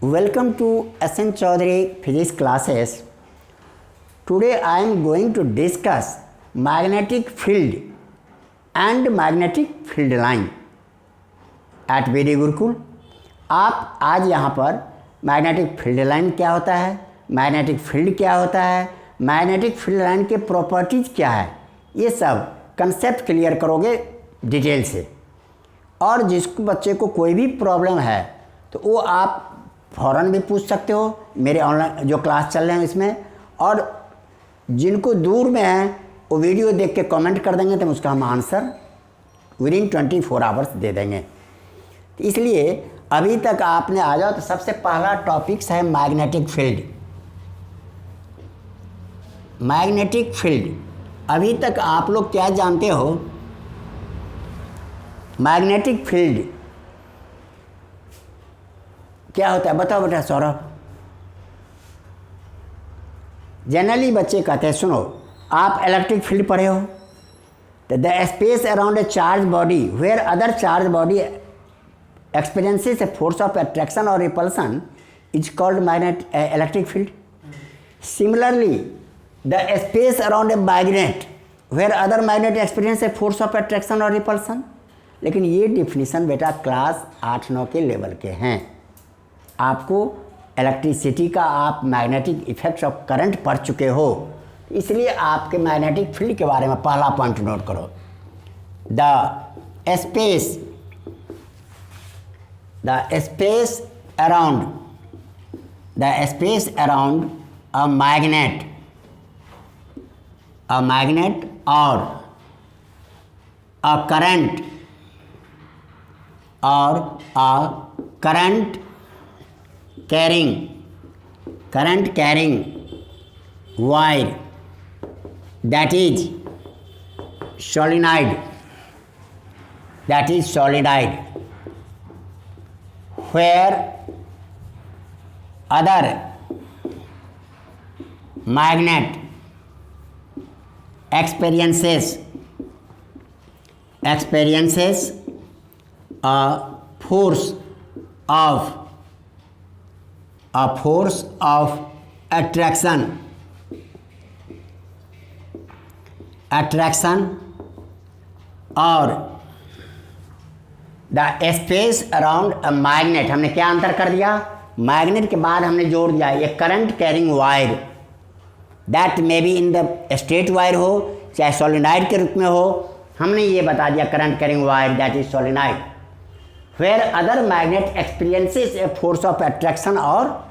Welcome to SN Chaudhary Physics classes. Today I am going to discuss magnetic field and magnetic field line at BD Gurukul. आप आज यहाँ पर magnetic field line क्या होता है, magnetic field क्या होता है, मैग्नेटिक फील्ड लाइन के प्रॉपर्टीज क्या है, ये सब कंसेप्ट क्लियर करोगे डिटेल से. और जिसको बच्चे को कोई भी प्रॉब्लम है तो वो आप फ़ौरन भी पूछ सकते हो मेरे ऑनलाइन जो क्लास चल रहे हैं इसमें. और जिनको दूर में हैं वो वीडियो देख के कमेंट कर देंगे तो उसका हम आंसर विदिन 24 आवर्स दे देंगे. तो इसलिए अभी तक आपने आ जाओ तो सबसे पहला टॉपिक्स है मैग्नेटिक फील्ड. मैग्नेटिक फील्ड अभी तक आप लोग क्या जानते हो, मैग्नेटिक फील्ड क्या होता है बताओ बेटा सौरभ. जनरली बच्चे कहते हैं, सुनो आप इलेक्ट्रिक फील्ड पढ़े हो, तो the space around a charge body where other charge body experiences a force of attraction और repulsion is called magnet electric field. Similarly the space around a magnet where other magnet experience a force of attraction और repulsion. लेकिन ये definition बेटा class 8-9 के level के हैं. आपको electricity का आप मैग्नेटिक इफेक्ट्स ऑफ करंट पढ़ चुके हो, इसलिए आपके मैग्नेटिक फील्ड के बारे में पहला पॉइंट नोट करो. The space around a magnet और a current carrying wire that is solenoid where other magnet experiences a force of attraction और the space around a magnet. हमने क्या अंतर कर दिया, मैग्नेट के बाद हमने जोड़ दिया ये current carrying wire, that may be in the straight wire हो चाहे सोलिनॉइड के रूप में हो. हमने ये बता दिया current carrying wire that is solenoid where other magnet experiences a force of attraction और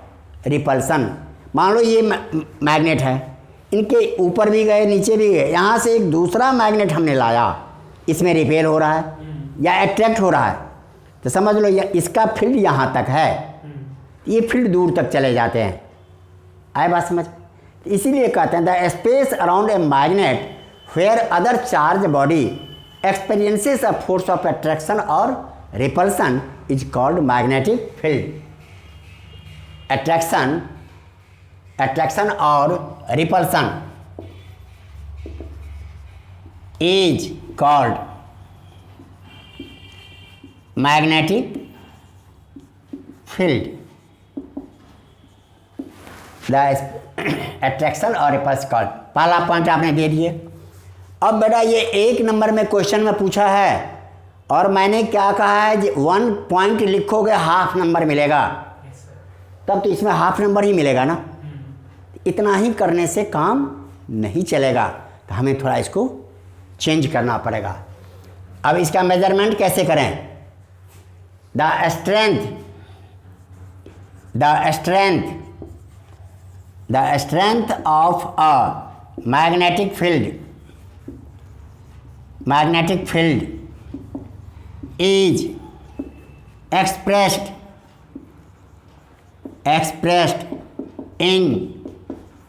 रिपल्सन. मान लो ये मैग्नेट है, इनके ऊपर भी गए नीचे भी गए, यहाँ से एक दूसरा मैग्नेट हमने लाया, इसमें रिपेल हो रहा है या अट्रैक्ट हो रहा है, तो समझ लो इसका फील्ड यहाँ तक है, ये फील्ड दूर तक चले जाते हैं. आए बात समझ. इसीलिए कहते हैं the space around a magnet where other charge body experiences a force of attraction और repulsion is called magnetic field. Attraction और repulsion is called magnetic field. The attraction और रिपल्स कॉल्ड. पहला पॉइंट आपने दे दिए. अब बेटा ये 1 नंबर में क्वेश्चन में पूछा है और मैंने क्या कहा है, 1 पॉइंट लिखोगे हाफ नंबर मिलेगा, तब तो इसमें हाफ नंबर ही मिलेगा ना. इतना ही करने से काम नहीं चलेगा, तो हमें थोड़ा इसको चेंज करना पड़ेगा. अब इसका मेजरमेंट कैसे करें. The strength of a magnetic field is expressed in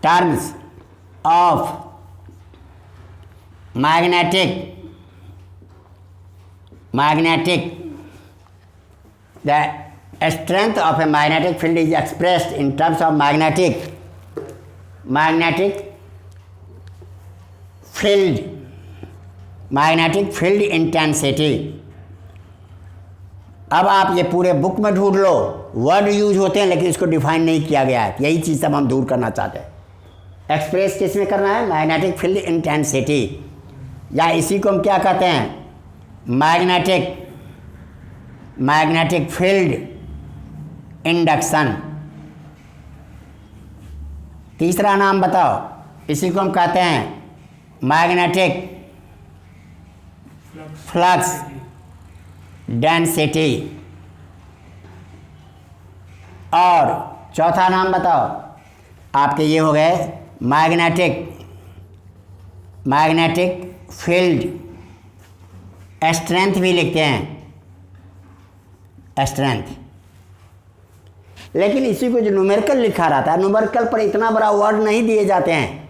terms of magnetic the strength of a magnetic field is expressed in terms of magnetic field intensity. अब आप ये पूरे बुक में ढूंढ लो, वर्ड यूज होते हैं लेकिन इसको डिफाइन नहीं किया गया है। यही चीज़ सब हम दूर करना चाहते हैं। एक्सप्रेस किस में करना है? मैग्नेटिक फील्ड इंटेंसिटी, या इसी को हम क्या कहते हैं? Magnetic field induction. तीसरा नाम बताओ, इसी को हम कहते हैं मैग्नेटिक फ्लक्स डेंसिटी। और चौथा नाम बताओ आपके, ये हो गए मैग्नेटिक फील्ड स्ट्रेंथ भी लिखते हैं, स्ट्रेंथ। लेकिन इसी को जो न्यूमेरिकल लिखा रहता है, न्यूमेरिकल पर इतना बड़ा वर्ड नहीं दिए जाते हैं।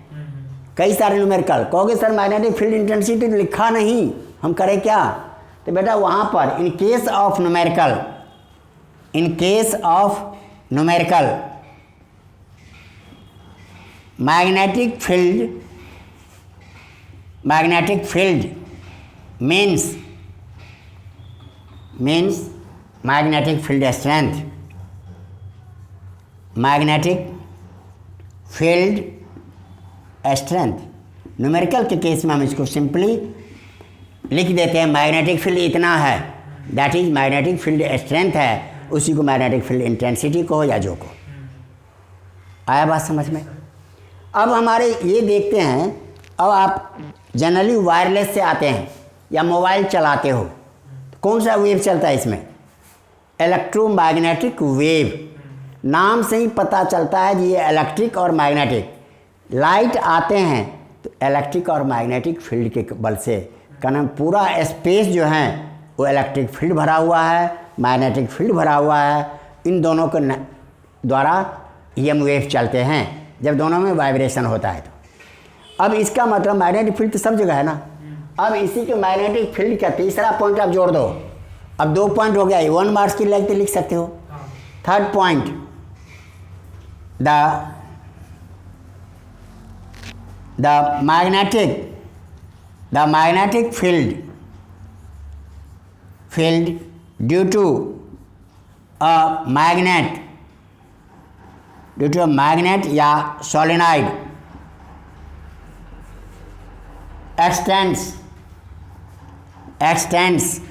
कई सारे न्यूमेरिकल कहोगे सर मैग्नेटिक फील्ड इंटेंसिटी लिखा नहीं, हम करें क्या? तो बेटा वहाँ पर in case of numerical magnetic field means magnetic field strength, magnetic field strength. Numerical के केस में हम इसको सिंपली लिख देते हैं मैग्नेटिक फील्ड इतना है, that is magnetic field strength है, उसी को मैग्नेटिक फील्ड इंटेंसिटी को या जो को। आया बात समझ में? अब हमारे ये देखते हैं, अब आप जनरली वायरलेस से आते हैं या मोबाइल चलाते हो, तो कौन सा वेव चलता है इसमें? Electromagnetic wave. नाम से ही पता चलता है कि ये इलेक्ट्रिक और मैग्नेटिक। लाइट आते हैं तो इलेक्ट्रिक और मैग्नेटिक फील्ड के बल से, कारण पूरा स्पेस जो है वो इलेक्ट्रिक फील्ड भरा हुआ है, मैग्नेटिक फील्ड भरा हुआ है। इन दोनों के द्वारा EM वेव चलते हैं जब दोनों में वाइब्रेशन होता है। तो अब इसका मतलब मैग्नेटिक फील्ड तो सब जगह है ना। अब इसी के मैग्नेटिक फील्ड का तीसरा पॉइंट आप जोड़ दो। अब 2 पॉइंट हो गया, 1 मार्क्स की लगते लिख सकते हो। Third point, the magnetic field due to a magnet या solenoid extends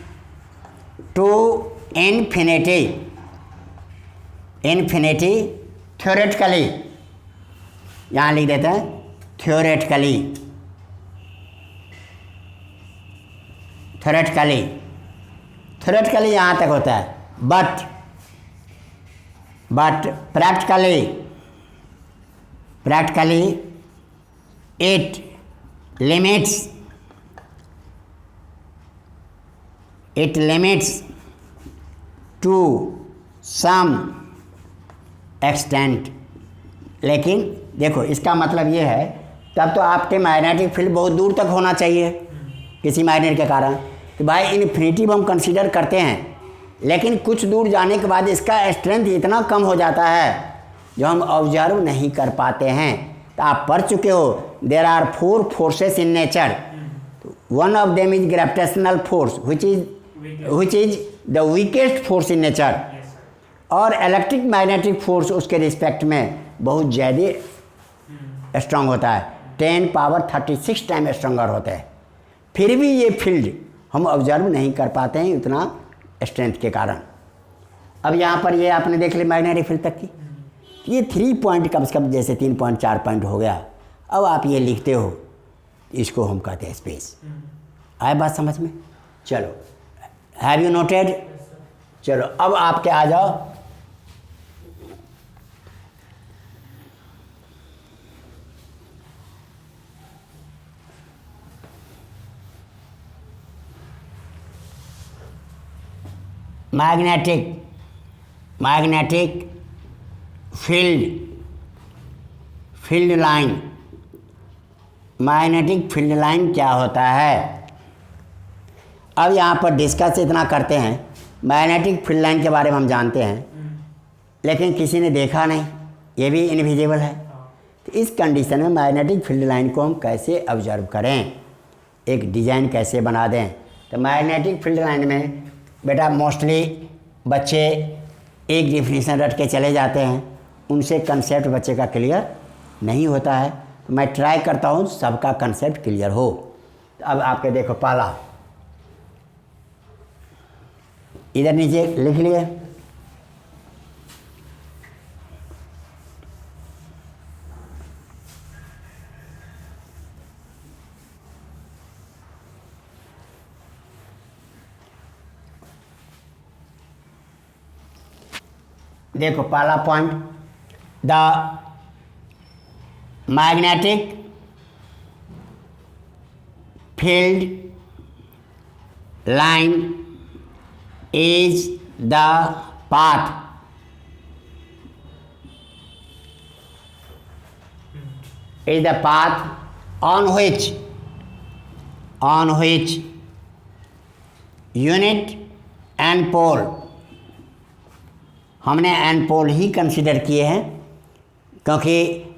to infinity theoretically, यहाँ लिख देते हैं theoretically यहाँ तक होता है, but practically it limits to some extent। लेकिन देखो इसका मतलब ये है, तब तो आपके मैग्नेटिक फील्ड बहुत दूर तक होना चाहिए किसी मैग्नेट के कारण। तो भाई इन्फिनिटी हम कंसीडर करते हैं, लेकिन कुछ दूर जाने के बाद इसका स्ट्रेंथ इतना कम हो जाता है जो हम ऑब्जर्व नहीं कर पाते हैं। तो आप पढ़ चुके हो, there are 4 forces in nature, one of them is gravitational force which is the weakest force in nature, और इलेक्ट्रिक मैग्नेटिक फोर्स उसके रिस्पेक्ट में बहुत ज़्यादा स्ट्रांग होता है, 10 पावर 36 टाइम स्ट्रॉन्गर होता है। फिर भी ये फील्ड हम ऑब्जर्व नहीं कर पाते हैं उतना स्ट्रेंथ के कारण। अब यहाँ पर ये आपने देख लिया मैग्नेटिक फील्ड तक की, ये 3 पॉइंट कम से कम, जैसे 3 पॉइंट 4 पॉइंट हो गया। अब आप ये लिखते हो, इसको हम कहते हैं स्पेस। आए बात समझ में? चलो, हैव यू नोटेड? चलो अब आपके आ जाओ magnetic field line. Magnetic field line क्या होता है? अब यहाँ पर डिस्कस इतना करते हैं, मैग्नेटिक फील्ड लाइन के बारे में हम जानते हैं, लेकिन किसी ने देखा नहीं, ये भी इनविजिबल है। तो इस कंडीशन में मैग्नेटिक फील्ड लाइन को हम कैसे ऑब्जर्व करें, एक डिज़ाइन कैसे बना दें? तो मैग्नेटिक फील्ड लाइन में बेटा मोस्टली बच्चे एक डिफिनीशन रट के चले जाते हैं, उनसे कंसेप्ट बच्चे का क्लियर नहीं होता है। तो मैं ट्राई करता हूँ सबका कंसेप्ट क्लियर हो। अब आपके देखो पहला इधर नीचे लिख लिए, देखो पहला point, the magnetic field line is the path on which unit and pole, हमने एन पोल ही कंसिडर किए हैं क्योंकि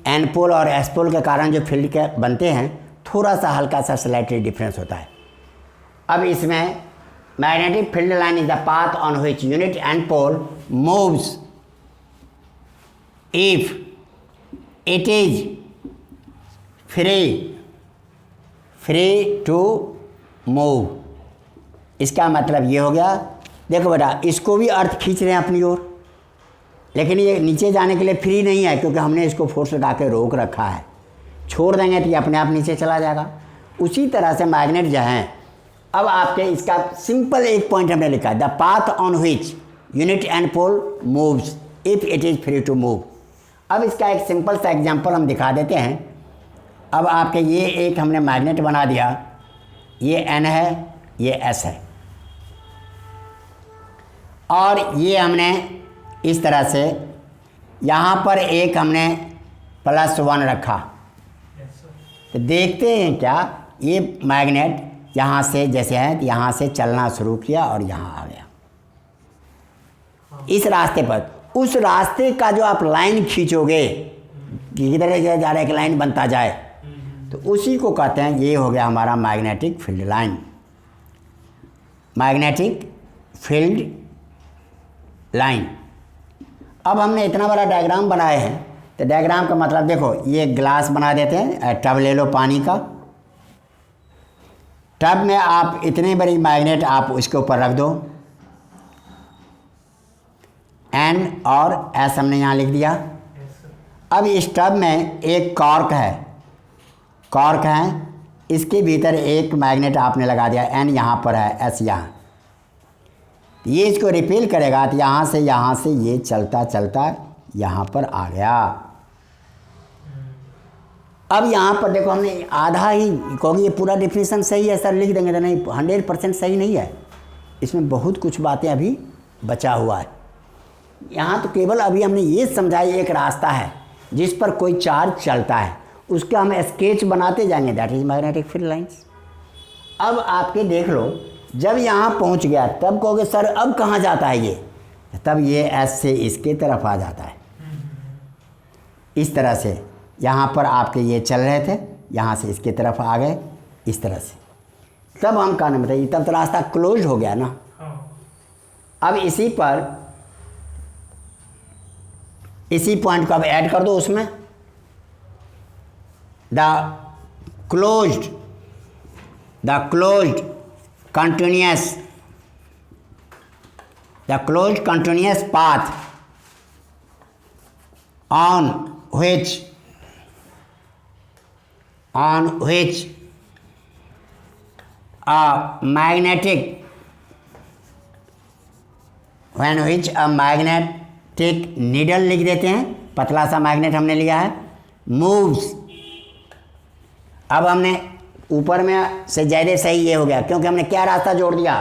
एन पोल और एस पोल के कारण जो फील्ड के बनते हैं थोड़ा सा हल्का सा स्लाइटली डिफरेंस होता है। अब इसमें magnetic field line is the path on which unit and pole moves if it is free to move. इसका मतलब ये हो गया, देखो बेटा इसको भी अर्थ खींच रहे हैं अपनी ओर, लेकिन ये नीचे जाने के लिए फ्री नहीं है क्योंकि हमने इसको फोर्स लगा के रोक रखा है। छोड़ देंगे तो ये अपने आप नीचे चला जाएगा। उसी तरह से मैग्नेट जो हैं, अब आपके इसका सिंपल एक पॉइंट हमने लिखा है, the path on which unit and pole moves if it is free to move. अब इसका एक सिंपल सा एग्जांपल हम दिखा देते हैं। अब आपके ये एक हमने मैग्नेट बना दिया, ये एन है, ये एस है, और ये हमने इस तरह से यहाँ पर एक हमने +1 रखा। तो देखते हैं क्या ये मैग्नेट यहाँ से जैसे है यहाँ से चलना शुरू किया और यहाँ आ गया इस रास्ते पर। उस रास्ते का जो आप लाइन खींचोगे कि किधर जा रहा है, एक लाइन बनता जाए, तो उसी को कहते हैं, ये हो गया हमारा magnetic field line, magnetic field line. अब हमने इतना बड़ा डायग्राम बनाए हैं, तो डायग्राम का मतलब देखो, ये ग्लास बना देते हैं, टब ले लो पानी का, टब में आप इतनी बड़ी मैग्नेट आप उसके ऊपर रख दो, एन और एस हमने यहाँ लिख दिया। अब इस टब में एक कॉर्क है, इसके भीतर एक मैग्नेट आपने लगा दिया, एन यहाँ पर है, एस यहाँ, ये इसको रिपेल करेगा तो यहाँ से ये चलता चलता यहाँ पर आ गया। अब यहाँ पर देखो हमने आधा ही, कहोगे ये पूरा डिफिनीशन सही है सर लिख देंगे, तो नहीं, 100% सही नहीं है, इसमें बहुत कुछ बातें अभी बचा हुआ है। यहाँ तो केवल अभी हमने ये समझाई एक रास्ता है जिस पर कोई चार्ज चलता है, उसका हम स्केच बनाते जाएंगे, that is magnetic field lines. अब आपके देख लो, जब यहाँ पहुँच गया तब कहोगे सर अब कहाँ जाता है ये, तब ये एस से इसके तरफ आ जाता है। इस तरह से यहाँ पर आपके ये चल रहे थे, यहाँ से इसके तरफ आ गए इस तरह से, तब हम कहने बताइए, तब तो रास्ता क्लोज हो गया ना। अब इसी पॉइंट को अब ऐड कर दो उसमें, the closed continuous path on which a magnetic needle लिख देते हैं, पतला सा मैग्नेट हमने लिया है, moves। अब हमने ऊपर में से ज़्यादा सही ये हो गया क्योंकि हमने क्या रास्ता जोड़ दिया,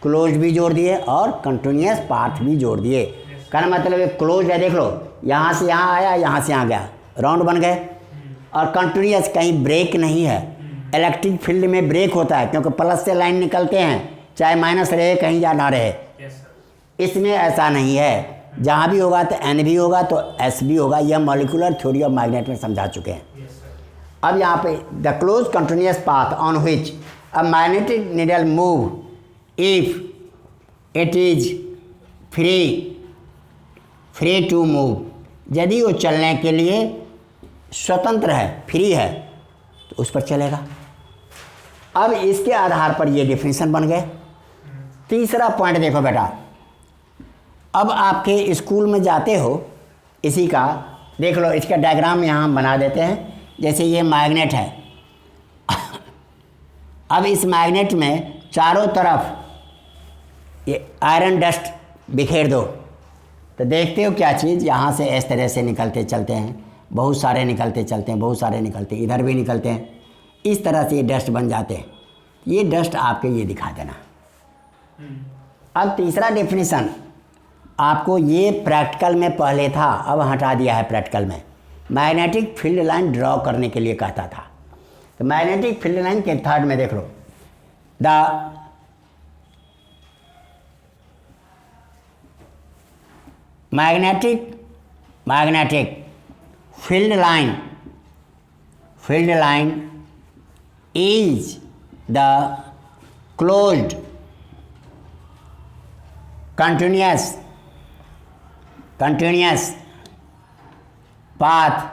क्लोज भी जोड़ दिए और कंटिन्यूस पाथ भी जोड़ दिए। कहना मतलब ये क्लोज है, देख लो यहाँ से यहाँ आया, यहाँ से यहाँ गया, राउंड बन गए, और कंटिन्यूस, कहीं ब्रेक नहीं है। इलेक्ट्रिक फील्ड में ब्रेक होता है क्योंकि प्लस से लाइन निकलते हैं, चाहे माइनस रहे कहीं या ना रहे। इसमें ऐसा नहीं है, जहाँ भी होगा तो एन भी होगा तो एस भी होगा, यह मॉलिक्यूलर थ्योरी ऑफ मैग्नेट में समझा चुके हैं। अब यहाँ पे the close continuous path on which a magnetic needle move if it is free free to move, यदि वो चलने के लिए स्वतंत्र है, फ्री है, तो उस पर चलेगा। अब इसके आधार पर ये डिफिनीशन बन गए। तीसरा पॉइंट देखो बेटा, अब आपके स्कूल में जाते हो, इसी का देख लो, इसका डायग्राम यहाँ हम बना देते हैं। जैसे ये मैग्नेट है, अब इस मैग्नेट में चारों तरफ ये आयरन डस्ट बिखेर दो, तो देखते हो क्या चीज़ यहाँ से इस तरह से निकलते चलते हैं, बहुत सारे निकलते चलते हैं, बहुत सारे निकलते, इधर भी निकलते हैं, इस तरह से ये डस्ट बन जाते हैं। ये डस्ट आपके ये दिखा देना। अब तीसरा डेफिनेशन आपको ये प्रैक्टिकल में पहले था, अब हटा दिया है प्रैक्टिकल में। मैग्नेटिक फील्ड लाइन ड्रॉ करने के लिए कहता था, तो मैग्नेटिक फील्ड लाइन के थर्ड में देख लो, the magnetic field line is the closed continuous path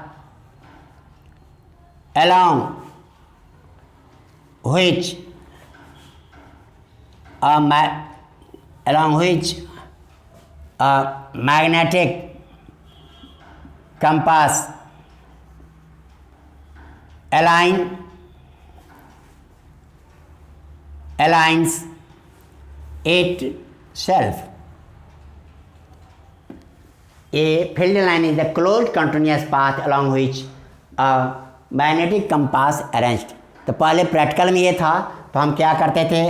along which a magnetic compass aligns itself. A field line is the closed continuous path along which a magnetic compass arranged. तो पहले practical में ये था, तो हम क्या करते थे,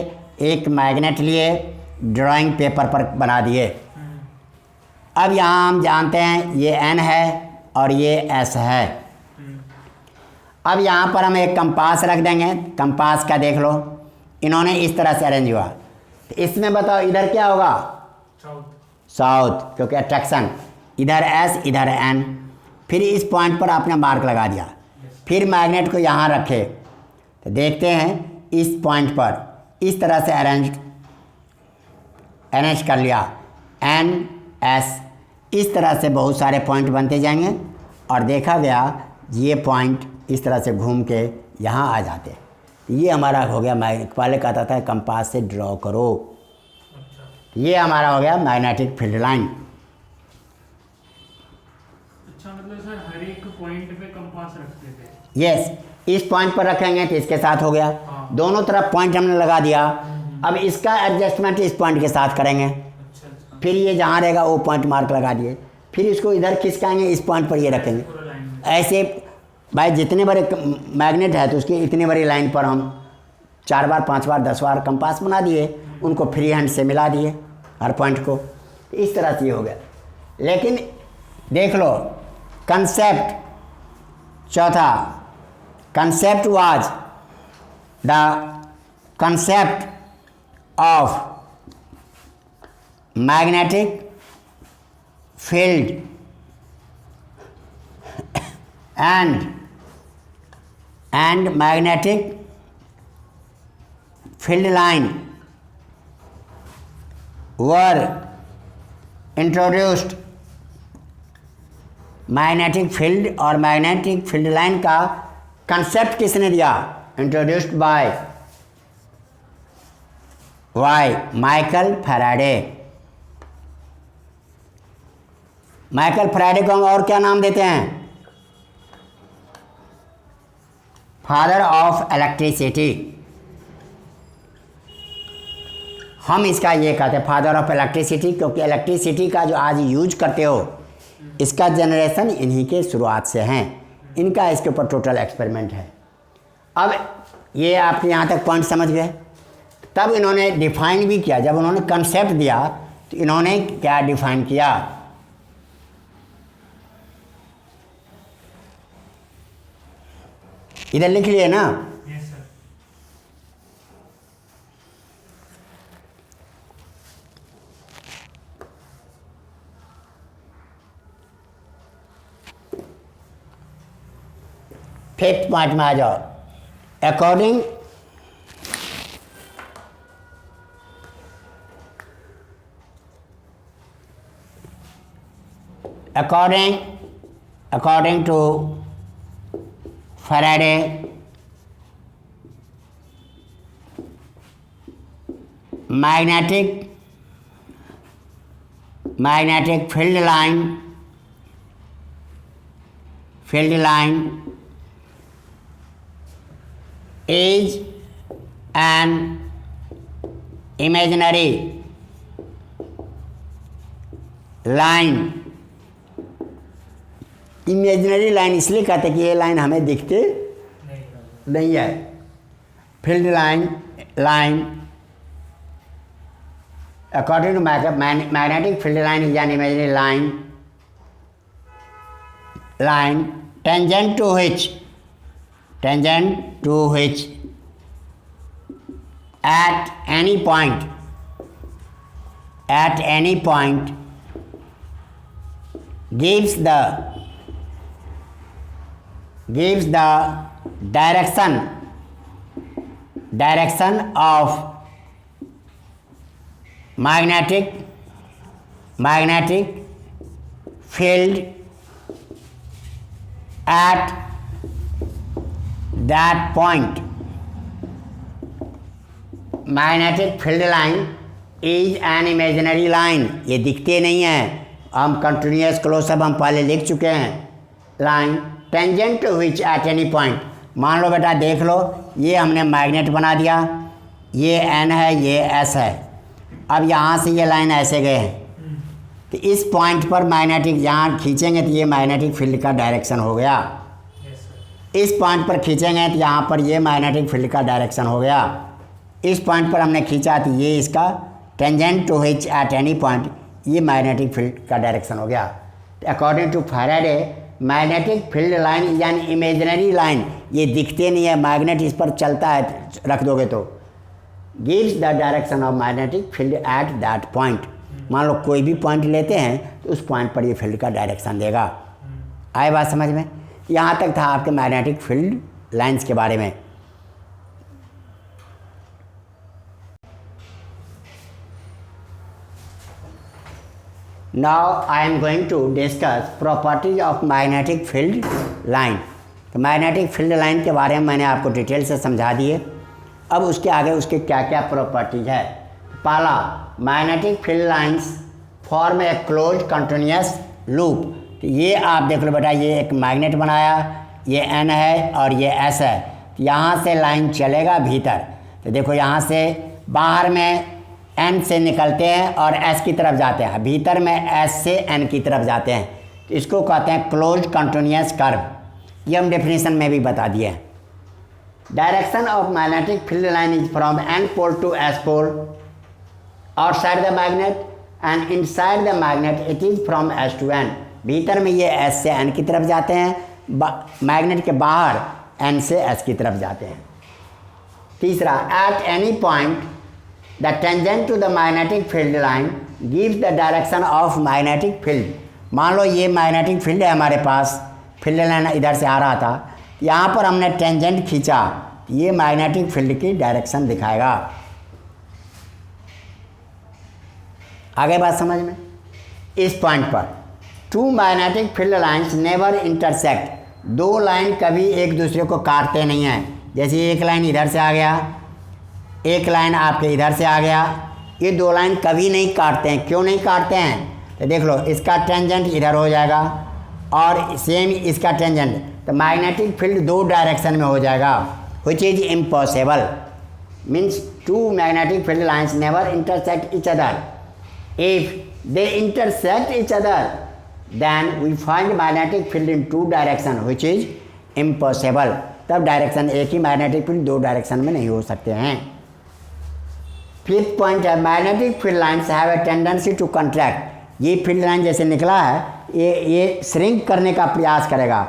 एक मैग्नेट लिए ड्राइंग पेपर पर बना दिए। अब यहाँ हम जानते हैं ये N है और ये S है। अब यहाँ पर हम एक कंपास रख देंगे। कंपास का देख लो, इन्होंने इस तरह से अरेंज हुआ, तो इसमें बताओ इधर क्या होगा, साउथ, क्योंकि अट्रैक्शन, इधर S इधर N। फिर इस पॉइंट पर आपने मार्क लगा दिया, फिर मैग्नेट को यहाँ रखे, तो देखते हैं इस पॉइंट पर इस तरह से अरेंज कर लिया, N S, इस तरह से बहुत सारे पॉइंट बनते जाएंगे और देखा गया ये पॉइंट इस तरह से घूम के यहाँ आ जाते। ये हमारा हो गया, पहले कहता था कंपास से ड्रॉ करो, ये हमारा हो गया मैग्नेटिक फील्ड लाइन। अच्छा, मतलब सर हर एक पॉइंट पे कंपास रखते थे? यस, इस पॉइंट पर रखेंगे तो इसके साथ हो गया। हाँ। दोनों तरफ पॉइंट हमने लगा दिया। अब इसका एडजस्टमेंट इस पॉइंट के साथ करेंगे। अच्छा। फिर ये जहाँ रहेगा वो पॉइंट मार्क लगा दिए, फिर इसको इधर खिसकाएंगे, इस पॉइंट पर ये रखेंगे। ऐसे भाई जितने बड़े मैग्नेट है तो उसकी इतनी बड़ी लाइन पर हम 4 बार 5 बार 10 बार कंपास बना दिए, उनको फ्री हैंड से मिला दिए हर पॉइंट को, इस तरह से ये हो गया। लेकिन देख लो कंसेप्ट, चौथा concept was the concept of magnetic field and magnetic field line were introduced। Magnetic field और मैग्नेटिक फील्ड लाइन का कंसेप्ट किसने दिया, introduced by Michael Faraday. Michael Faraday को हम और क्या नाम देते हैं, फादर ऑफ इलेक्ट्रिसिटी। हम इसका ये कहते हैं फादर ऑफ इलेक्ट्रिसिटी, क्योंकि इलेक्ट्रिसिटी का जो आज यूज करते हो इसका जनरेशन इन्हीं के शुरुआत से हैं। इनका इसके ऊपर टोटल एक्सपेरिमेंट है। अब ये आप यहाँ तक पॉइंट समझ गए। तब इन्होंने डिफाइन भी किया, जब उन्होंने कंसेप्ट दिया तो इन्होंने क्या डिफाइन किया, इधर लिख लिए ना। Yes sir. फिफ्थ पॉइंट में आ जाओ। According according to Faraday, magnetic field line is an imaginary line. Imaginary line इसलिए कहते हैं कि ये लाइन हमें दिखते नहीं है. Field line according to magnetic field line is an imaginary line tangent to which at any point gives the direction of magnetic field at that point. Magnetic field line is an imaginary line. ये दिखते नहीं हैं, हम continuous close up हम पहले लिख चुके हैं. Line tangent to which at any point. मान लो बेटा देख लो, ये हमने मैग्नेट बना दिया, ये एन है, ये एस है. अब यहाँ से ये लाइन ऐसे गए हैं, तो इस पॉइंट पर मैग्नेटिक यहाँ खींचेंगे तो ये मैग्नेटिक फील्ड का डायरेक्शन हो गया. इस पॉइंट पर खींचेंगे तो यहाँ पर ये मैग्नेटिक फील्ड का डायरेक्शन हो गया. इस पॉइंट पर हमने खींचा तो ये इसका tangent to which at any point, ये मैग्नेटिक फील्ड का डायरेक्शन हो गया. According to Faraday magnetic field line is an imaginary line. ये दिखते नहीं है, मैग्नेट इस पर चलता है, रख दोगे तो gives the direction of magnetic field at that point. मान लो कोई भी पॉइंट लेते हैं तो उस पॉइंट पर ये फील्ड का डायरेक्शन देगा. आए बात समझ में? यहाँ तक था आपके मैग्नेटिक फील्ड लाइंस के बारे में. Now I am going to discuss properties of magnetic field line. तो मैग्नेटिक फील्ड लाइन के बारे में मैंने आपको डिटेल से समझा दिए. अब उसके आगे उसके क्या क्या प्रॉपर्टीज है. पहला, मैग्नेटिक फील्ड लाइंस फॉर्म ए क्लोज कंटिन्यूस लूप. तो ये आप देख लो बेटा, ये एक मैग्नेट बनाया, ये एन है और ये एस है. तो यहाँ से लाइन चलेगा भीतर. तो देखो यहाँ से बाहर में एन से निकलते हैं और एस की तरफ जाते हैं, भीतर में एस से एन की तरफ जाते हैं. तो इसको कहते हैं क्लोज कंटिन्यूस कर्व. ये हम डेफिनेशन में भी बता दिए हैं. Direction of magnetic field line is from N pole to S pole outside the magnet and inside the magnet it is from S to N. भीतर में ये S से N की तरफ जाते हैं, मैग्नेट के बाहर N से S की तरफ जाते हैं. तीसरा, at any point the tangent to the magnetic field line gives the direction of magnetic field. मान लो ये मैग्नेटिक फील्ड है हमारे पास, फील्ड लाइन इधर से आ रहा था, यहाँ पर हमने टेंजेंट खींचा, ये मैग्नेटिक फील्ड की डायरेक्शन दिखाएगा. आगे बात समझ में? इस पॉइंट पर two magnetic field lines never intersect. दो लाइन कभी एक दूसरे को काटते नहीं हैं. जैसे एक लाइन इधर से आ गया, एक लाइन आपके इधर से आ गया, ये दो लाइन कभी नहीं काटते हैं. क्यों नहीं काटते हैं? तो देख लो, इसका टेंजेंट इधर हो जाएगा और सेम इसका टेंजेंट, तो मैग्नेटिक फील्ड दो डायरेक्शन में हो जाएगा, which is impossible. Means two magnetic field lines never intersect each other. If they intersect each other then we find magnetic field in two direction which is impossible. तब direction एक ही magnetic field दो direction में नहीं हो सकते हैं. Fifth point है, magnetic field lines have a tendency to contract. ये फील्ड लाइन जैसे निकला है, ये श्रिंक करने का प्रयास करेगा.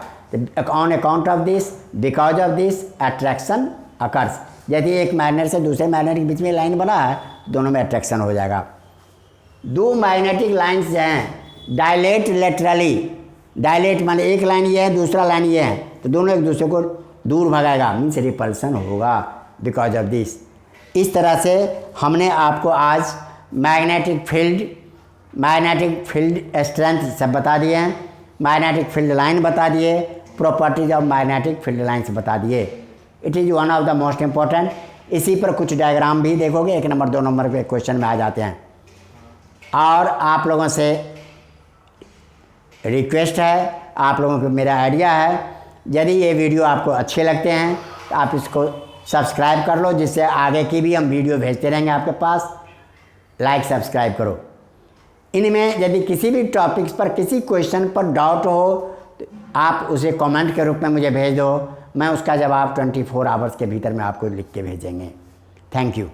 On account of this, because of this attraction occurs. यदि एक मैग्नेट से दूसरे मैग्नेट के बीच में लाइन बना है, दोनों में अट्रैक्शन हो जाएगा. दो मैग्नेटिक लाइन्स हैं डायलेट लेटरली. डायलेट माने एक लाइन ये है, दूसरा लाइन ये है, तो दोनों एक दूसरे को दूर भगाएगा, मीन्स रिपल्सन होगा बिकॉज ऑफ दिस. इस तरह से हमने आपको आज magnetic field magnetic field strength सब बता दिए हैं, मैग्नेटिक फील्ड लाइन बता दिए, properties of magnetic field lines बता दिए। It is one of the most important. इसी पर कुछ डायग्राम भी देखोगे, 1 नंबर 2 नंबर के क्वेश्चन में आ जाते हैं। और आप लोगों से रिक्वेस्ट है, आप लोगों को मेरा आइडिया है, यदि ये वीडियो आपको अच्छे लगते हैं तो आप इसको सब्सक्राइब कर लो, जिससे आगे की भी हम वीडियो भेजते रहेंगे आपके पास। लाइक सब्सक्राइब करो। इनमें यदि किसी भी टॉपिक्स पर, किसी क्वेश्चन पर डाउट हो तो आप उसे कमेंट के रूप में मुझे भेज दो, मैं उसका जवाब 24 आवर्स के भीतर में आपको लिख के भेजेंगे। Thank you.